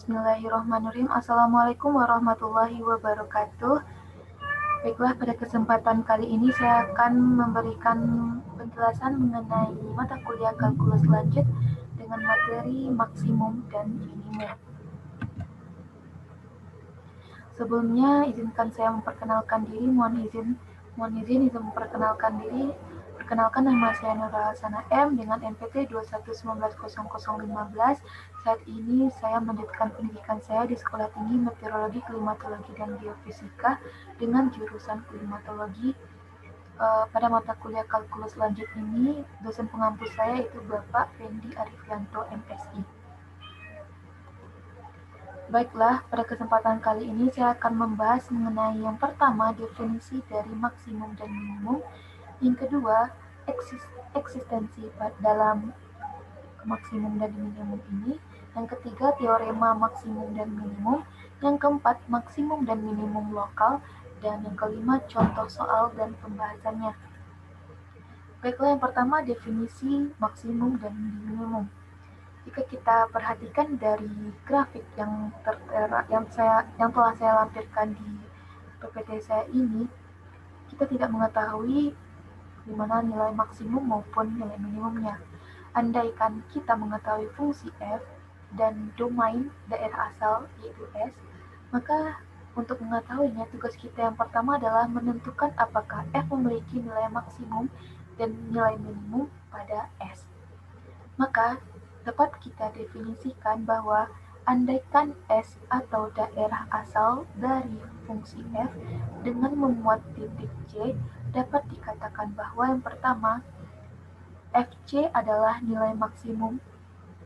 Bismillahirrahmanirrahim. Assalamualaikum warahmatullahi wabarakatuh. Baiklah, pada kesempatan kali ini saya akan memberikan penjelasan mengenai mata kuliah kalkulus lanjut dengan materi maksimum dan minimum. Sebelumnya, izinkan saya memperkenalkan diri. Mohon izin memperkenalkan diri. Perkenalkan, nama saya Nurul Hasanah M dengan NPT 21190015. Saat ini saya melanjutkan pendidikan saya di Sekolah Tinggi Meteorologi, Klimatologi, dan Geofisika dengan jurusan klimatologi. Pada mata kuliah kalkulus lanjut ini, dosen pengampu saya itu Bapak Fendi Arifianto, MSI. Baiklah, pada kesempatan kali ini saya akan membahas mengenai yang pertama, definisi dari maksimum dan minimum. Yang kedua, eksistensi dalam maksimum dan minimum ini. Yang ketiga, teorema maksimum dan minimum. Yang keempat, maksimum dan minimum lokal. Dan yang kelima, contoh soal dan pembahasannya. Baiklah, yang pertama, definisi maksimum dan minimum. Jika kita perhatikan dari grafik yang telah saya lampirkan di PPT saya ini, kita tidak mengetahui di mana nilai maksimum maupun nilai minimumnya. Andaikan kita mengetahui fungsi f dan domain daerah asal yaitu S, maka untuk mengetahuinya tugas kita yang pertama adalah menentukan apakah f memiliki nilai maksimum dan nilai minimum pada S. Maka dapat kita definisikan bahwa andaikan S atau daerah asal dari fungsi f dengan memuat titik C, dapat dikatakan bahwa yang pertama, Fc adalah nilai maksimum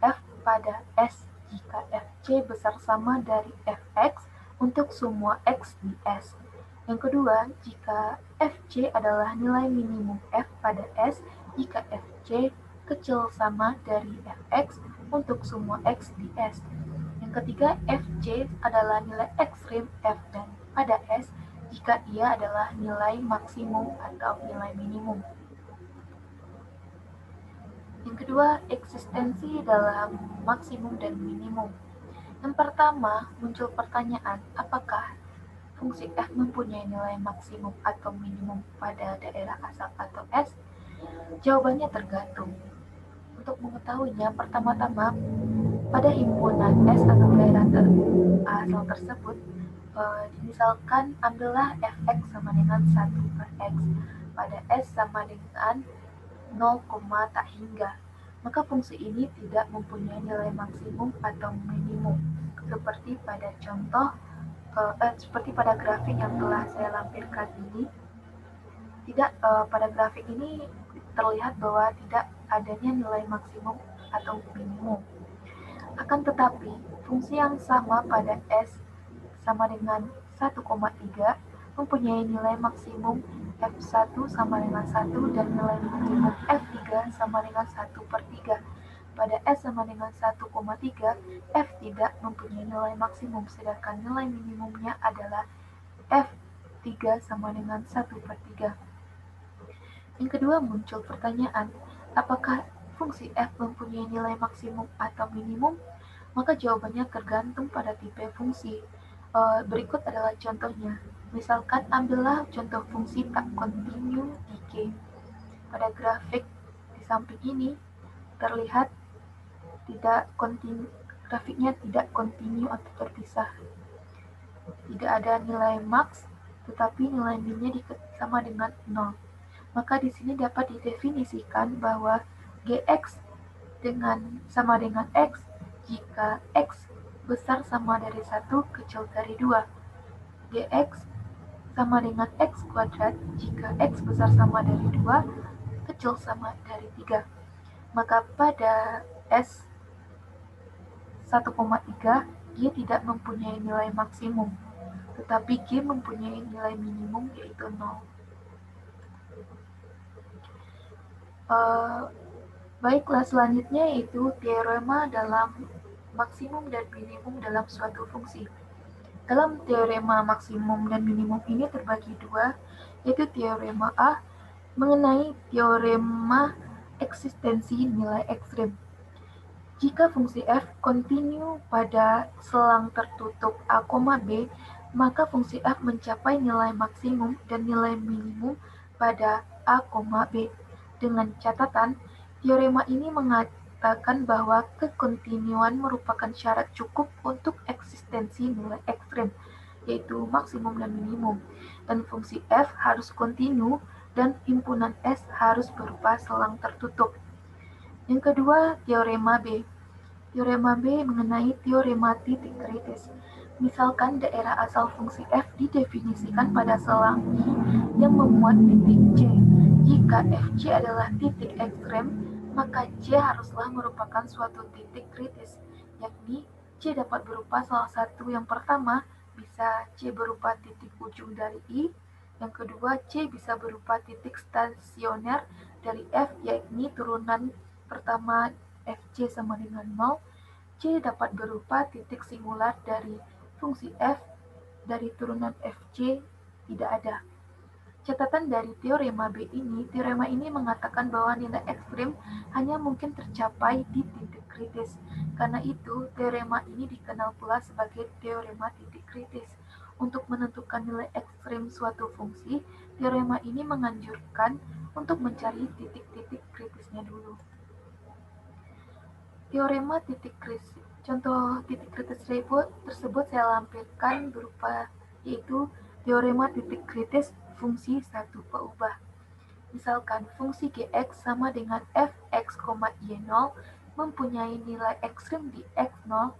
f pada S jika Fc besar sama dari Fx untuk semua x di S. Yang kedua, jika Fc adalah nilai minimum f pada S jika Fc kecil sama dari Fx untuk semua x di S. Yang ketiga, Fc adalah nilai ekstrim f dan pada S jika ia adalah nilai maksimum atau nilai minimum. Yang kedua, eksistensi dalam maksimum dan minimum. Yang pertama, muncul pertanyaan, apakah fungsi f mempunyai nilai maksimum atau minimum pada daerah asal atau S? Jawabannya tergantung. Untuk mengetahuinya, pertama-tama, pada himpunan S atau daerah asal tersebut, misalkan ambillah fx sama dengan 1 per x, pada S sama dengan 0, tak hingga, maka fungsi ini tidak mempunyai nilai maksimum atau minimum, seperti pada seperti pada grafik yang telah saya lampirkan ini. Pada grafik ini terlihat bahwa tidak adanya nilai maksimum atau minimum. Akan tetapi, fungsi yang sama pada S sama dengan 1,3 mempunyai nilai maksimum F1 sama dengan 1 dan nilai minimum F3 sama dengan 1 per 3. Pada S sama dengan 1,3, F tidak mempunyai nilai maksimum, sedangkan nilai minimumnya adalah F3 sama dengan 1 per 3. Yang kedua, muncul pertanyaan, apakah fungsi f mempunyai nilai maksimum atau minimum? Maka jawabannya tergantung pada tipe fungsi. Berikut adalah contohnya. Misalkan ambillah contoh fungsi tak kontinu di K. Pada grafik di samping ini terlihat grafiknya tidak kontinu atau terpisah. Tidak ada nilai max, tetapi nilai minnya sama dengan 0. Maka di sini dapat didefinisikan bahwa Gx sama dengan X jika X besar sama dari 1 kecil dari 2. Gx sama dengan X kuadrat jika X besar sama dari 2 kecil sama dari 3. Maka pada S 1,3 G tidak mempunyai nilai maksimum, tetapi G mempunyai nilai minimum yaitu 0. Baiklah, selanjutnya yaitu teorema dalam maksimum dan minimum dalam suatu fungsi. Dalam teorema maksimum dan minimum ini terbagi dua, yaitu teorema A mengenai teorema eksistensi nilai ekstrim. Jika fungsi f kontinu pada selang tertutup a, b, maka fungsi f mencapai nilai maksimum dan nilai minimum pada a, b. Dengan catatan, teorema ini mengatakan bahwa kekontinuan merupakan syarat cukup untuk eksistensi nilai ekstrem, yaitu maksimum dan minimum, dan fungsi f harus kontinu dan himpunan S harus berupa selang tertutup. Yang kedua, teorema B. Teorema B mengenai teorema titik kritis. Misalkan daerah asal fungsi f didefinisikan pada selang I yang memuat titik C. Jika Fc adalah titik ekstrem, maka C haruslah merupakan suatu titik kritis, yakni C dapat berupa salah satu. Yang pertama, bisa C berupa titik ujung dari I. Yang kedua, C bisa berupa titik stasioner dari F, yakni turunan pertama Fc sama dengan 0. C dapat berupa titik singular dari fungsi f dari turunan Fc tidak ada. Catatan dari teorema B ini, teorema ini mengatakan bahwa nilai ekstrim hanya mungkin tercapai di titik kritis. Karena itu, teorema ini dikenal pula sebagai teorema titik kritis. Untuk menentukan nilai ekstrim suatu fungsi, teorema ini menganjurkan untuk mencari titik-titik kritisnya dulu. Teorema titik kritis. Contoh titik kritis tersebut saya lampirkan berupa yaitu teorema titik kritis fungsi satu peubah. Misalkan fungsi gx sama dengan fx, y0 mempunyai nilai ekstrim di x0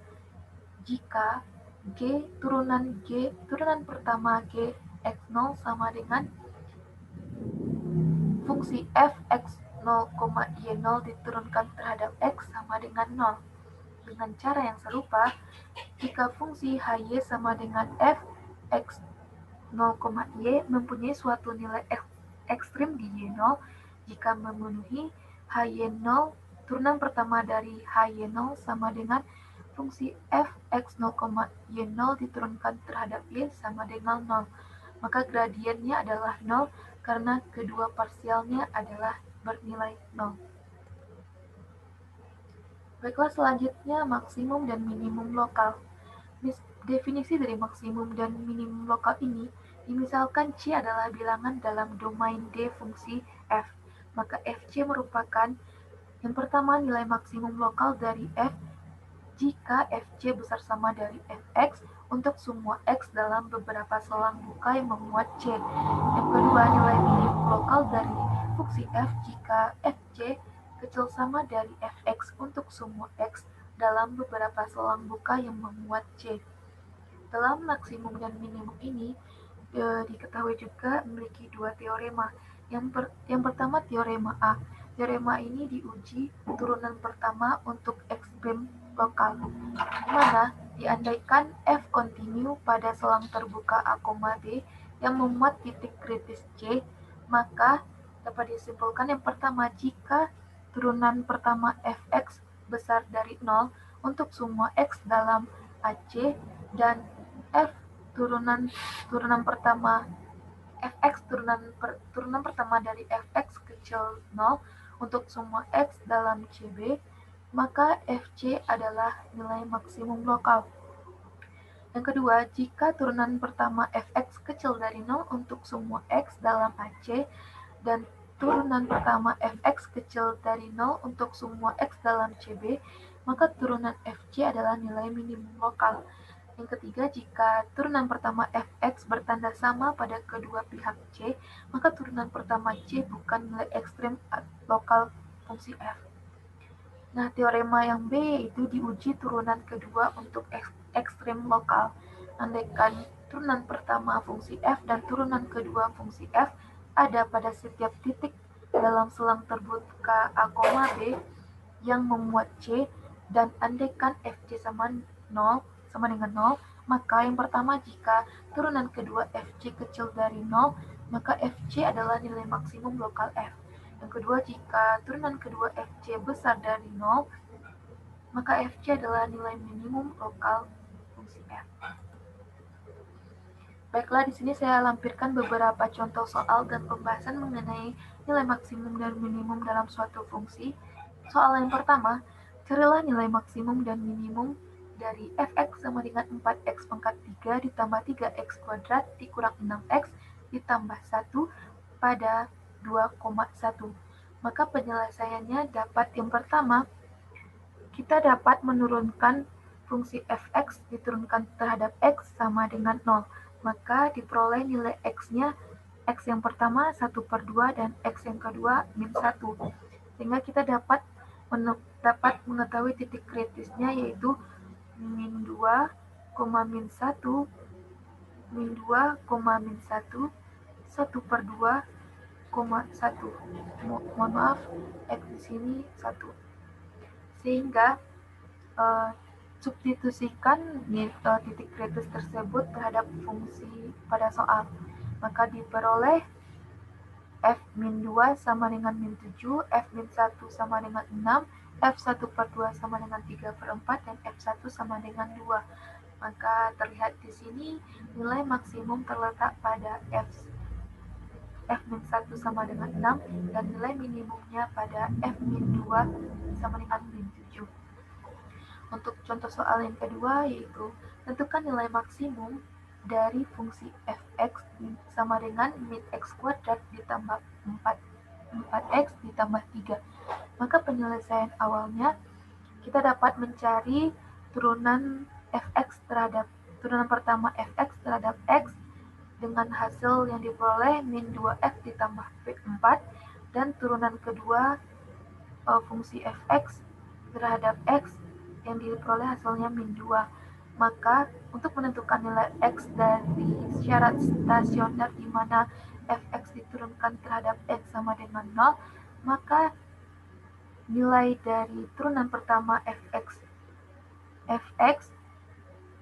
jika g turunan pertama g x0 sama dengan fungsi fx 0, y0 diturunkan terhadap x sama dengan 0. Dengan cara yang serupa, jika fungsi hy sama dengan fx 0, y mempunyai suatu nilai ekstrim di y0 jika memenuhi hy0 turunan pertama dari hy0 sama dengan fungsi fx 0, y0 diturunkan terhadap y sama dengan 0. Maka gradiennya adalah 0 karena kedua parsialnya adalah bernilai 0. Baiklah, selanjutnya maksimum dan minimum lokal. Definisi dari maksimum dan minimum lokal ini, dimisalkan C adalah bilangan dalam domain D fungsi f, maka Fc merupakan yang pertama nilai maksimum lokal dari f jika Fc besar sama dari Fx untuk semua x dalam beberapa selang buka yang memuat C. Yang kedua, nilai minimum lokal dari fungsi f jika Fc kecil sama dari Fx untuk semua x dalam beberapa selang buka yang memuat C. Dalam maksimum dan minimum ini diketahui juga memiliki dua teorema. Yang pertama teorema A. Teorema ini diuji turunan pertama untuk ekstrem lokal, di mana diandaikan f kontinu pada selang terbuka A, B yang memuat titik kritis C, maka dapat disimpulkan yang pertama, jika turunan pertama fx besar dari 0 untuk semua x dalam AC dan f turunan pertama fx turunan pertama dari fx kecil 0 untuk semua x dalam CB, maka Fc adalah nilai maksimum lokal. Yang kedua, jika turunan pertama fx kecil dari 0 untuk semua x dalam AC dan turunan pertama fx kecil dari 0 untuk semua x dalam CB, maka turunan Fc adalah nilai minimum lokal. Yang ketiga, jika turunan pertama fx bertanda sama pada kedua pihak C, maka turunan pertama C bukan nilai ekstrem lokal fungsi f. Nah, teorema yang B yaitu diuji turunan kedua untuk ekstrem lokal. Andaikan turunan pertama fungsi f dan turunan kedua fungsi f ada pada setiap titik dalam selang terbuka A, B yang memuat C, dan andaikan Fc sama dengan 0, maka yang pertama, jika turunan kedua Fc kecil dari 0, maka Fc adalah nilai maksimum lokal f. Yang kedua, jika turunan kedua Fc besar dari 0, maka Fc adalah nilai minimum lokal fungsi f. Baiklah, di sini saya lampirkan beberapa contoh soal dan pembahasan mengenai nilai maksimum dan minimum dalam suatu fungsi. Soal yang pertama, Carilah nilai maksimum dan minimum dari fx sama dengan 4x pangkat 3 ditambah 3x kuadrat dikurang 6x ditambah 1 pada 2,1. Maka penyelesaiannya dapat yang pertama, kita dapat menurunkan fungsi fx diturunkan terhadap x sama dengan 0. Maka diperoleh nilai x-nya, x yang pertama 1/2 dan x yang kedua min 1. Sehingga kita dapat mengetahui titik kritisnya yaitu min 2, min 1, min 2, min 1, 1/2, 1. Mohon maaf, X di sini 1. Sehingga substitusikan titik kritis tersebut terhadap fungsi pada soal. Maka diperoleh f min 2 sama dengan min 7, f min 1 sama dengan 6, f 1/2 sama dengan 3/4, dan f 1 sama dengan 2. Maka terlihat di sini nilai maksimum terletak pada f min 1 sama dengan 6 dan nilai minimumnya pada f min 2 sama dengan min 7. Untuk contoh soal yang kedua yaitu tentukan nilai maksimum dari fungsi fx sama dengan min x kuadrat ditambah 4x ditambah 3. Maka penyelesaian awalnya kita dapat mencari turunan pertama fx terhadap x dengan hasil yang diperoleh min 2x ditambah 4 dan turunan kedua fungsi fx terhadap x yang diperoleh hasilnya min 2. Maka untuk menentukan nilai x dari syarat stasioner di mana fx diturunkan terhadap x sama dengan 0, maka nilai dari turunan pertama fx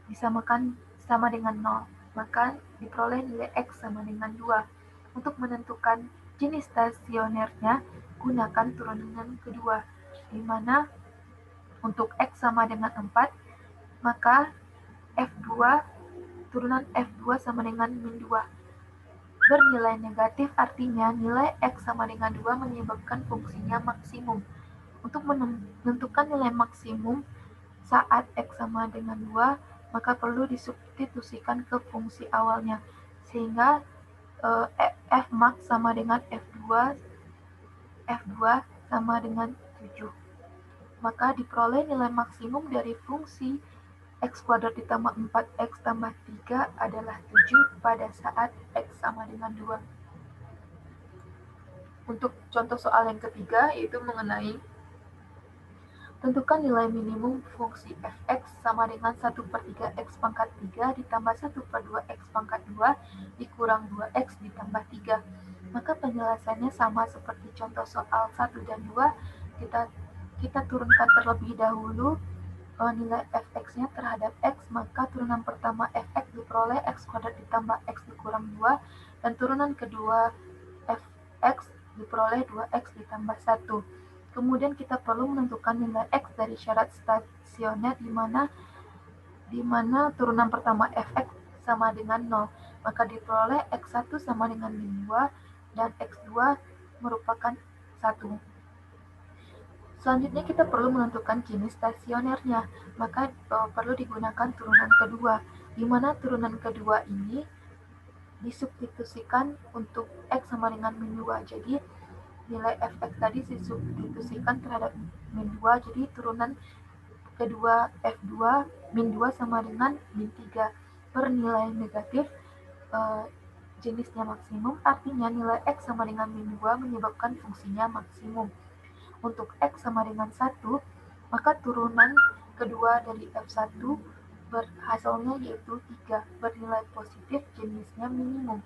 disamakan sama dengan 0. Maka diperoleh nilai x sama dengan 2. Untuk menentukan jenis stasionernya, gunakan turunan kedua, di mana untuk x sama dengan 4, maka turunan f2 sama dengan min 2. Bernilai negatif artinya nilai x sama dengan 2 menyebabkan fungsinya maksimum. Untuk menentukan nilai maksimum saat x sama dengan 2, maka perlu disubstitusikan ke fungsi awalnya. Sehingga f-max sama dengan f2 sama dengan 7. Maka diperoleh nilai maksimum dari fungsi x kuadrat ditambah 4x tambah 3 adalah 7 pada saat x sama dengan 2. Untuk contoh soal yang ketiga yaitu mengenai tentukan nilai minimum fungsi fx sama dengan 1/3x pangkat 3 ditambah 1/2x pangkat 2 dikurang 2x ditambah 3. Maka penyelesaiannya sama seperti contoh soal 1 dan 2. Kita turunkan terlebih dahulu nilai fx-nya terhadap x, maka turunan pertama fx diperoleh x kuadrat ditambah x dikurang 2, dan turunan kedua fx diperoleh 2x ditambah 1. Kemudian kita perlu menentukan nilai x dari syarat stasioner di mana turunan pertama fx sama dengan 0. Maka diperoleh x1 sama dengan min 2 dan x2 merupakan 1. Selanjutnya kita perlu menentukan jenis stasionernya. Maka perlu digunakan turunan kedua, di mana turunan kedua ini disubstitusikan untuk x sama dengan min 2. Jadi nilai fx tadi disubstitusikan terhadap min 2. Jadi turunan kedua f2 min 2 sama dengan min 3. Bernilai negatif jenisnya maksimum, artinya nilai x sama dengan min 2 menyebabkan fungsinya maksimum. Untuk x sama dengan 1, maka turunan kedua dari f1 hasilnya yaitu 3, bernilai positif, jenisnya minimum.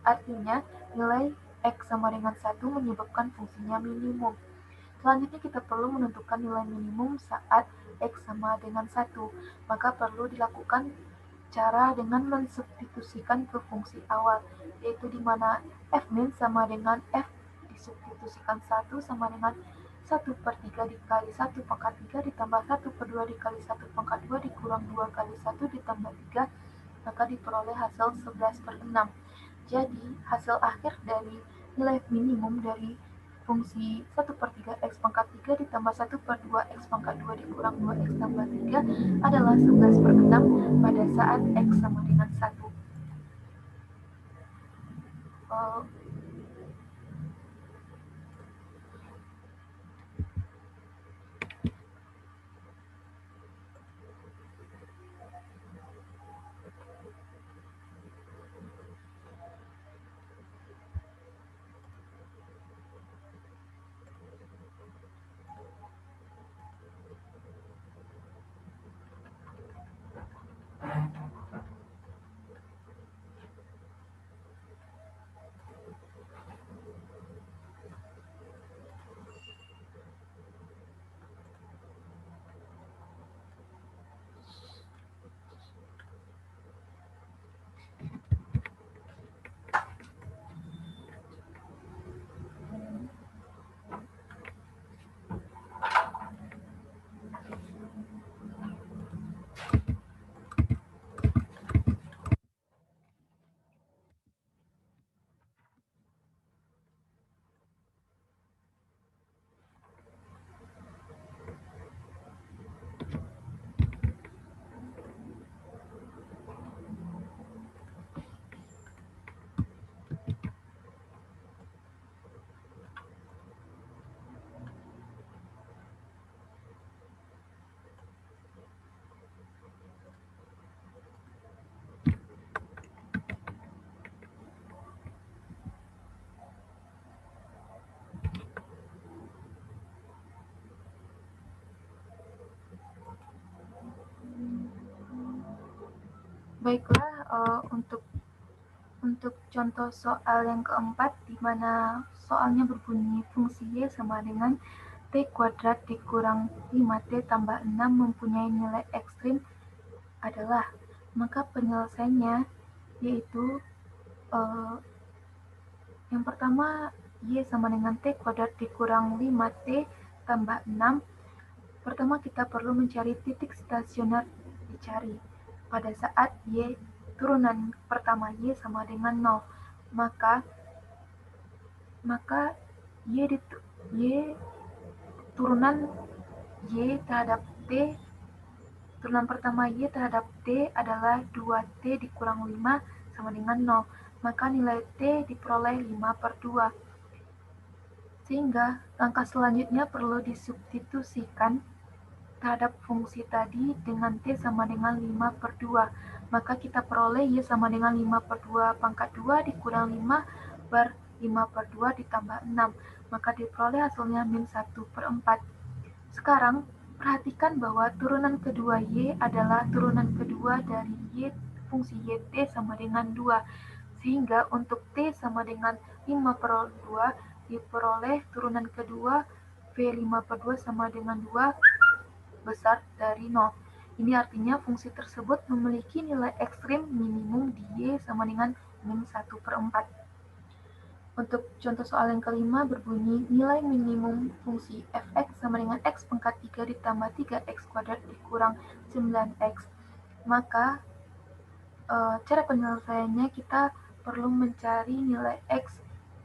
Artinya nilai x sama dengan 1 menyebabkan fungsinya minimum. Selanjutnya kita perlu menentukan nilai minimum saat x sama dengan 1. Maka perlu dilakukan cara dengan mensubstitusikan ke fungsi awal, yaitu di mana f min sama dengan f disubstitusikan 1 sama dengan 1/3 dikali 1 pangkat 3 ditambah 1/2 dikali 1 pangkat 2 dikurang 2 kali 1 ditambah 3, maka diperoleh hasil 11/6. Jadi hasil akhir dari nilai minimum dari fungsi 1/3 X pangkat 3 ditambah 1/2 X pangkat 2 dikurang 2 X tambah 3 adalah 11/6 pada saat X sama dengan 1. Baiklah, untuk contoh soal yang keempat, di mana soalnya berbunyi fungsi Y sama dengan T kuadrat dikurang 5T tambah 6 mempunyai nilai ekstrim adalah, maka penyelesaiannya yaitu yang pertama Y sama dengan T kuadrat dikurang 5T tambah 6. Pertama kita perlu mencari titik stasioner dicari pada saat Y turunan pertama Y sama dengan 0, maka Y turunan Y terhadap T, turunan pertama Y terhadap T adalah 2T dikurang 5 sama dengan 0, maka nilai T diperoleh 5/2. Sehingga langkah selanjutnya perlu disubstitusikan terhadap fungsi tadi dengan T sama dengan 5/2, maka kita peroleh Y sama dengan 5/2 pangkat 2 dikurang 5/5/2 ditambah 6, maka diperoleh hasilnya min 1/4. Sekarang, perhatikan bahwa turunan kedua Y adalah turunan kedua dari Y fungsi YT sama dengan 2, sehingga untuk T sama dengan 5/2 diperoleh turunan kedua V5/2 sama dengan 2 besar dari 0. Ini artinya fungsi tersebut memiliki nilai ekstrim minimum di Y sama dengan min 1/4. Untuk contoh soal yang kelima berbunyi nilai minimum fungsi f(x) sama dengan x pangkat 3 ditambah 3x kuadrat dikurang 9x. Maka cara penyelesaiannya kita perlu mencari nilai x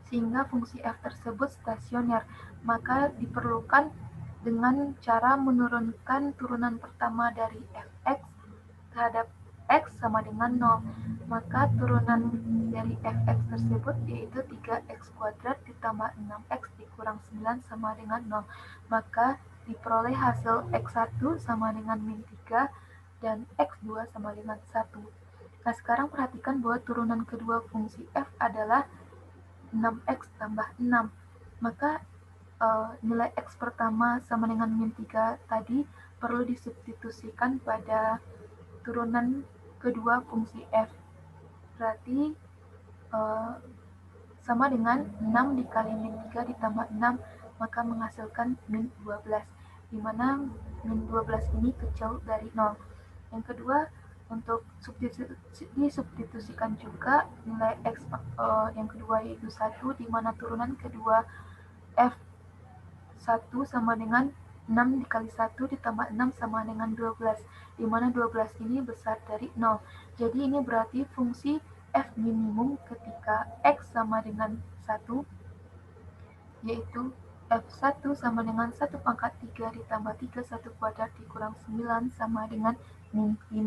sehingga fungsi f tersebut stasioner. Maka diperlukan dengan cara menurunkan turunan pertama dari fx terhadap x sama dengan 0. Maka turunan dari fx tersebut yaitu 3x kuadrat ditambah 6x dikurang 9 sama dengan 0. Maka diperoleh hasil x1 sama dengan min 3 dan x2 sama dengan 1. Nah, sekarang perhatikan bahwa turunan kedua fungsi f adalah 6x tambah 6. Maka nilai x pertama sama dengan min 3 tadi perlu disubstitusikan pada turunan kedua fungsi f. Berarti sama dengan 6 dikali min 3 ditambah 6, maka menghasilkan min 12, di mana min 12 ini kecil dari 0. Yang kedua, untuk disubstitusikan juga nilai x yang kedua yaitu 1, di mana turunan kedua f1 sama dengan 6 dikali 1 ditambah 6 sama dengan 12, di mana 12 ini besar dari 0. Jadi ini berarti fungsi f minimum ketika x sama dengan 1 yaitu F1 sama dengan 1 pangkat 3 ditambah 3 1 kuadrat dikurang 9 sama dengan min 5.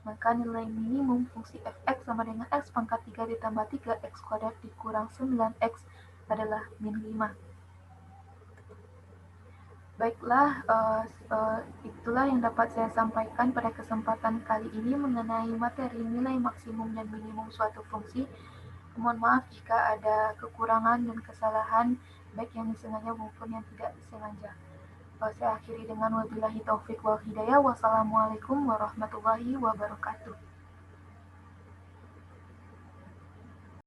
Maka nilai minimum fungsi f(x) sama dengan x pangkat 3 ditambah 3x kuadrat dikurang 9x adalah min 5. Baiklah, itulah yang dapat saya sampaikan pada kesempatan kali ini mengenai materi nilai maksimum dan minimum suatu fungsi. Mohon maaf jika ada kekurangan dan kesalahan, baik yang disengaja maupun yang tidak disengaja. Saya akhiri dengan wabillahi taufik wal hidayah. Wassalamualaikum warahmatullahi wabarakatuh.